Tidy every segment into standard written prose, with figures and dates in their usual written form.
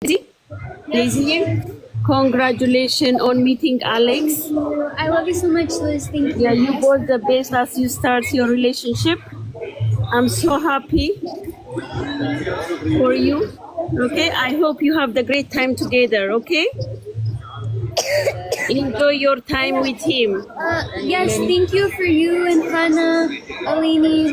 Daisy, congratulations on meeting Alex. I love you so much, Liz. Thank you. Yeah, you both the best as you start your relationship. I'm so happy for you. Okay, I hope you have the great time together. Okay, enjoy your time with him. Yes, thank you for you and Hannah, Alini.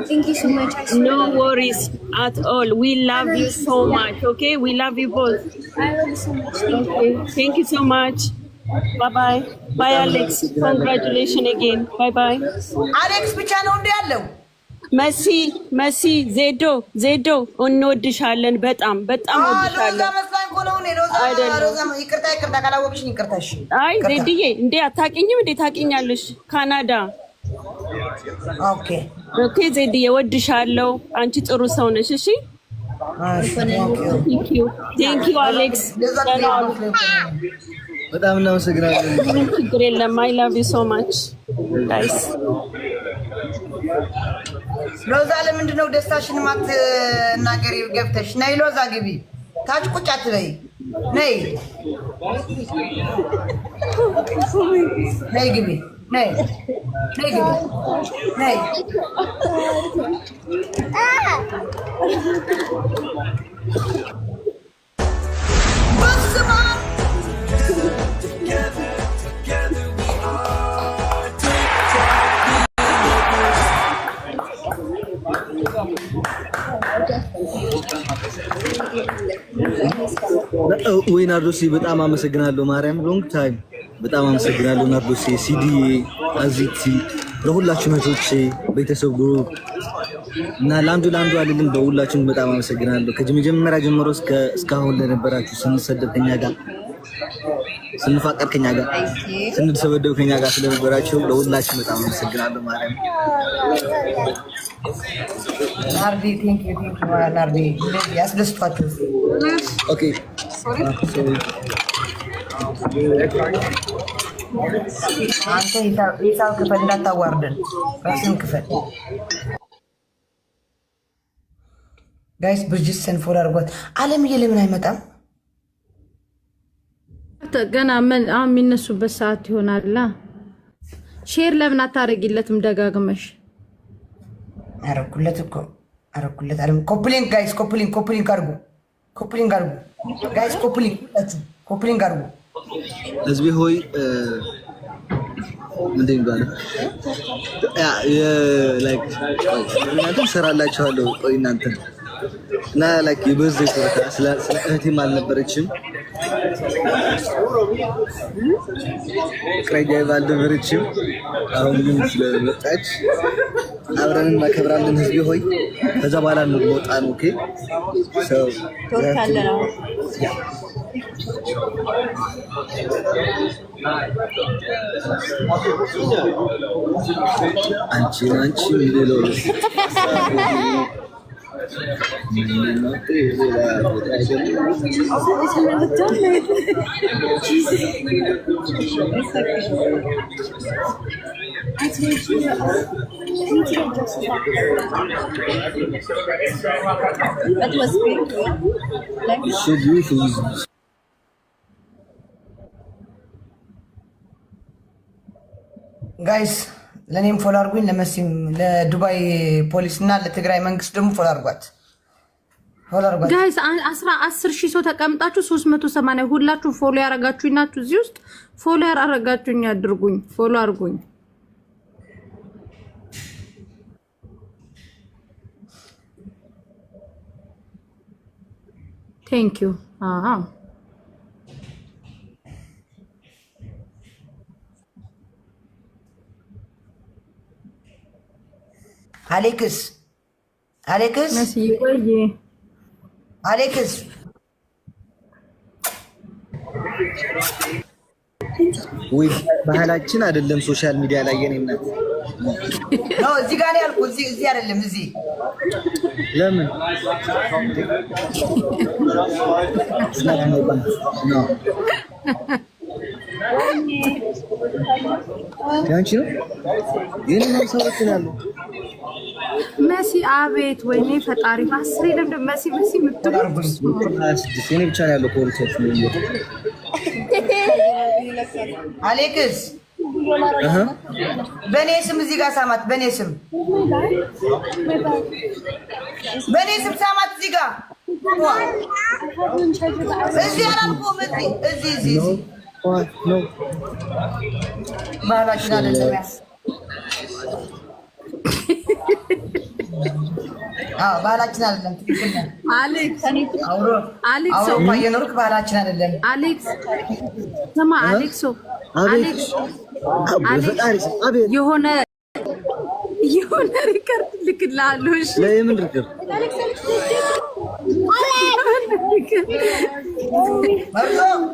Thank you so much. No worries at all. We love you so much. Okay, we love you both. I love you so much. Thank you. Okay, thank you so much. Bye bye. Bye, Alex. Congratulations again. Bye bye. Alex, which I know መሲ ዜዶ እንወድሻለን። በጣም ወድሻለን። አይ ዜድዬ እንዴ አታውቂኝም እንዴ? ታውቂኛለሽ። ካናዳ ኦኬ ዜድዬ ወድሻለሁ። አንቺ ጥሩ ሰው ነሽ። እሺ ቴንክ ዩ አሌክስ። በጣም እናመሰግናለን። ችግር የለም። አይ ላቭ ዩ ሶ ማች ጋይስ። ሎዛ ለምንድን ነው ደስታሽን ማትናገሪ? ገብተሽ ነይ ሎዛ ግቢ። ታች ቁጭ አትበይ። ነይ ግቢ። ነይ ግቢ። ነይ በስመ አብ ወይ ናርዶሲ በጣም አመሰግናለሁ። ማርያም ሎንግ ታይም በጣም አመሰግናለሁ ናርዶሲ፣ ሲዲ አዚቲ፣ ለሁላችሁ እህቶቼ፣ ቤተሰብ ግሩፕ እና ለአንዱ አልልም። በሁላችሁም በጣም አመሰግናለሁ። ከመጀመሪያ ጀምሮ እስካሁን ለነበራችሁ፣ ስንሰደብ ከኛ ጋር፣ ስንፋቀር ከኛ ጋር፣ ስንሰበደብ ከኛ ጋር ስለነበራችሁ ለሁላችሁ በጣም አመሰግናለሁ። ማርያም ናርዲ ቴንክ ዩ ናርዲ። ያስደስቷችሁ። ኦኬ አንተ ሂሳብ ክፈል፣ እንዳታዋርደን። ራስን ክፈል ጋይስ። ብርጅስን ፎሎ አድርጓት። አለምዬ ለምን አይመጣም? ገና የሚነሱበት ሰዓት ይሆናል። ሼር ለምን አታረጊለትም ደጋግመሽ? አረኩለት እኮ አረኩለት። ኮፕሊንግ ጋይስ፣ ኮፕሊንግ አድርጉ። ጋይስ፣ ኮፕሊንግ አድርጉ። ህዝቤ ሆይ ምንድን ይባላል? ላይክ እናንተ ሰራላችኋለሁ። ቆይ እናንተ እና ላይክ የበዝ ይቆጣ ስለ እህቴም አልነበረችም፣ ፍቅረኛ ባልነበረችም። አሁን ግን ስለመጣች አብረን እናከብራለን። ህዝቤ ሆይ ከዛ በኋላ ነው ወጣን። ኦኬ ሰው አንቺ ምንለው ጋይስ ለኔም ፎሎ አድርጉኝ። ለመሲም ለዱባይ ፖሊስ እና ለትግራይ መንግስት ደግሞ ፎሎ አድርጓት። ጋይስ 10,000 ሰው ተቀምጣችሁ 380 ሁላችሁ ፎሎ ያረጋችሁኝ ናችሁ። እዚህ ውስጥ ፎሎ ያረጋችሁኝ አድርጉኝ፣ ፎሎ አድርጉኝ። ቴንክ ዩ። አሌክስ ወይ ባህላችን አይደለም ሶሻል ሚዲያ ላይ የኔነት ነው። እዚህ ጋር ያልኩ እዚህ አይደለም። እዚህ ለምን ነው ያንቺ ነው የኔ ነው ሰዎች ያለው መሲ አቤት ወይኔ ፈጣሪ አስሬ ለምን መሲ ምትሉ እኔ ብቻ ነው ያለው ኮርቶች ነው አሌክስ በኔ ስም እዚህ ጋር ሳማት በኔ ስም ሳማት እዚህ ጋር እዚህ አላልኩም እዚህ ነው ባህላችን አይደለም ባህላችን አይደለም ትክክል ነው አሌክስ የኖርክ ባህላችን አይደለም አሌክስ ስማ አሌክስ የሆነ ሪከርድ ልክልሃለሁ እሺ ለምን ሪከርድ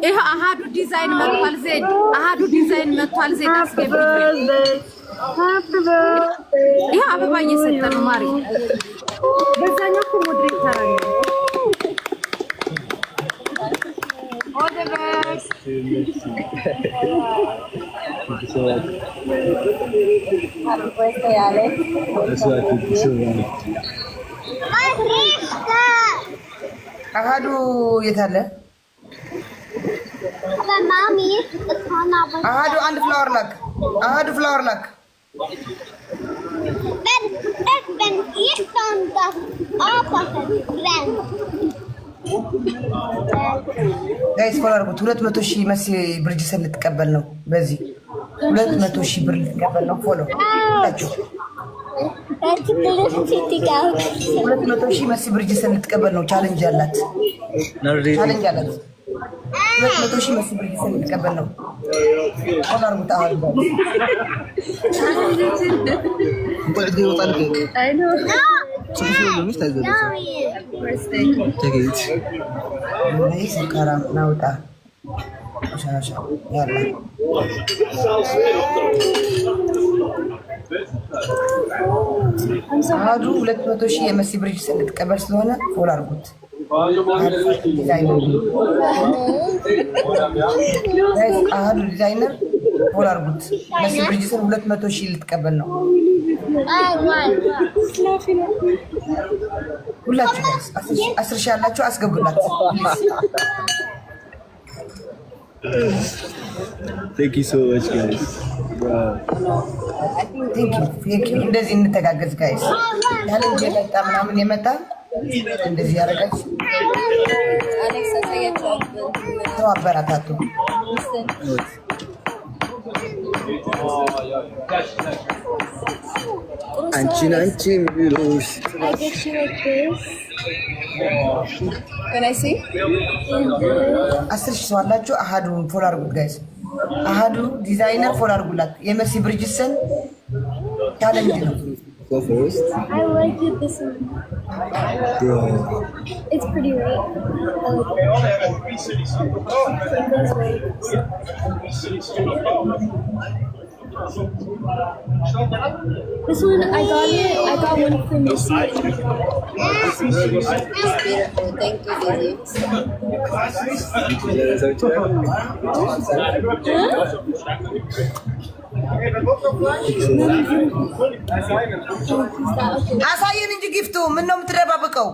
ይሄ አሃዱ ዲዛይን መጥቷል ዜድ አስገብልኝ ይሄ አበባ እየሰጠ ነው ማሪ በዛኛው እኮ ሞዴሬተር አለ አሃዱ የት አለ አሃዱ አንድ ፍላወር ላክ ጋይስ ፎሎወር 200,000 መሲ ብርጅሰን ልትቀበል ነው በዚህ 200,000 ብር ልትቀበል ነው ፎሎ ታችሁ 200,000 መሲ ብርጅሰን ልትቀበል ነው ቻሌንጅ አላት 200,000 መሲ ብርጅሰን ልትቀበል ነው ፎሎወር ሙታው አይ ኖ ሰካራም ናውጣ ሻሻ ያላ አሃዱ 200,000 የመሲ ብርጅሰን ልትቀበል ስለሆነ ፎሎ አድርጉት አሃዱ ዲዛይነር ፎሎ አድርጉት መሲ ብርጅሰን 200,000 ልትቀበል ነው ሁላችሁ ጋይስ 10,000 ያላችሁ አስገቡላት Thank you so much guys Thank you እንደዚህ እንተጋገዝ ጋይስ ቻሌንጅ የመጣ ምናምን የመጣ እንደዚህ ያረጋች አሌክስ አሳያችሁ ተባበራታቱ አንቺ ቢሮሽ Can I see? 10,000 ሰው አላችሁ አሃዱን ፎሎ አድርጉት ጋይስ አሃዱ ዲዛይነር ፎሎ አድርጉላት የመሲ ብርጅሰን ቻሌንጅ ነው Go first. I like it this one. Bro. It's pretty right. This one I got one from Missy. This is beautiful. Thank you, Lily. አሳየን እንጂ ጊፍቱ ምን ነው የምትደባበቀው?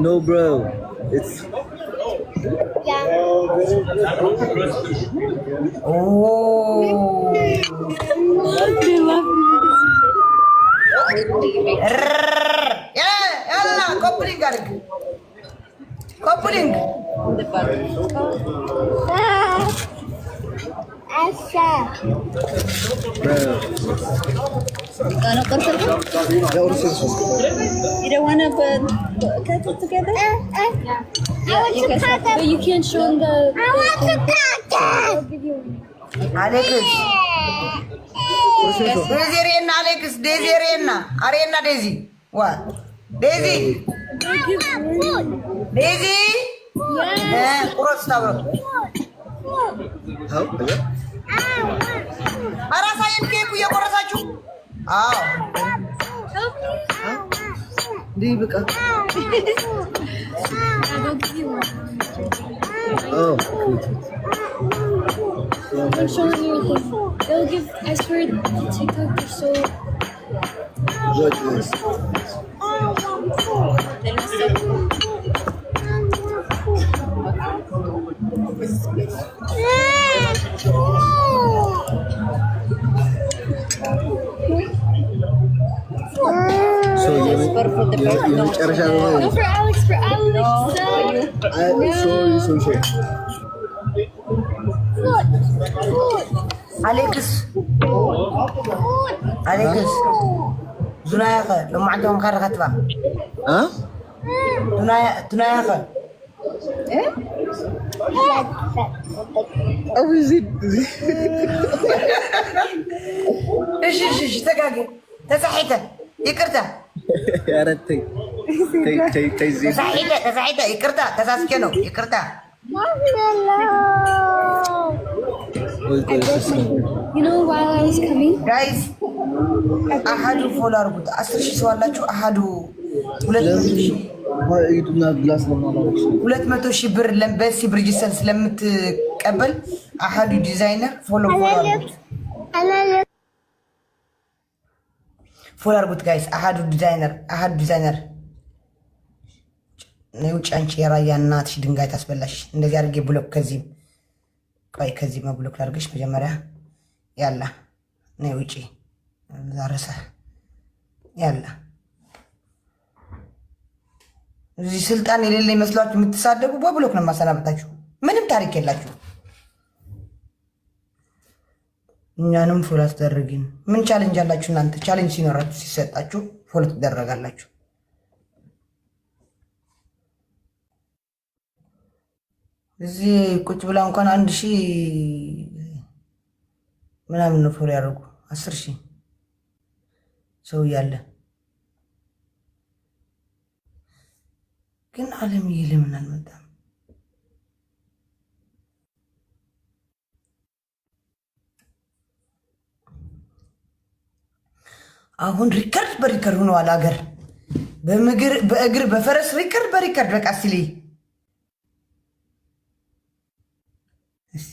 No bro. It's ያላ ኮፕሊንግ አድርግ ኮፕሊንግ You don't want to cut it together? But you can't show them the... I want to cut it! Alex. Desiree Alex. Desiree Arena Daisy. What? Daisy? Daisy? Yeah. Kurus na bro. how? Ara sayen cake ya kurasachu. Ah. Di baka. I'll give you one. Oh. I'm showing you a thing. They'll give, I swear, TikTok is so... What is? So የመጨረሻ ነው። No, for Alex, for Alex. Sorry. Alex زنايا لو ما عندهم خير غتبة ها زنايا ايش تقاقي تسحيته يكرته يا رتي تي زين تسحيته يكرته تساسكنو يكرته You know, while I was coming, guys, أحد فولار بود. أصل شيء سوالله شو أحد يدنا جلاس لما ولات ما توشي بر لم بس برجسن سلمت قبل أحد ديزاينر فولار بود guys. أحد ديزاينر نيوش أنشي رايا ناتش دنجاي تسبلش نديار جي بلوك كذيب قاي كذيب ما بلوك لارجش بجمرة يلا نيوشي زارسه يلا እዚህ ስልጣን የሌለ ይመስላችሁ የምትሳደቡ በብሎክ ነው ማሰናበታችሁ ምንም ታሪክ የላችሁ እኛንም ፎሎ አስደርግን ምን ቻሌንጅ አላችሁ እናንተ ቻሌንጅ ሲኖራችሁ ሲሰጣችሁ ፎሎ ትደረጋላችሁ እዚህ ቁጭ ብላ እንኳን 1000 ምናምን ነው ፎሎ ያደርጉ 10000 ሰው ያለ ግን ዓለም ይልምን አልመጣም አሁን ሪከርድ በሪከርድ ሆኗል አገር በእግር በፈረስ ሪከርድ በሪከርድ በቃ ሲሊ እስቲ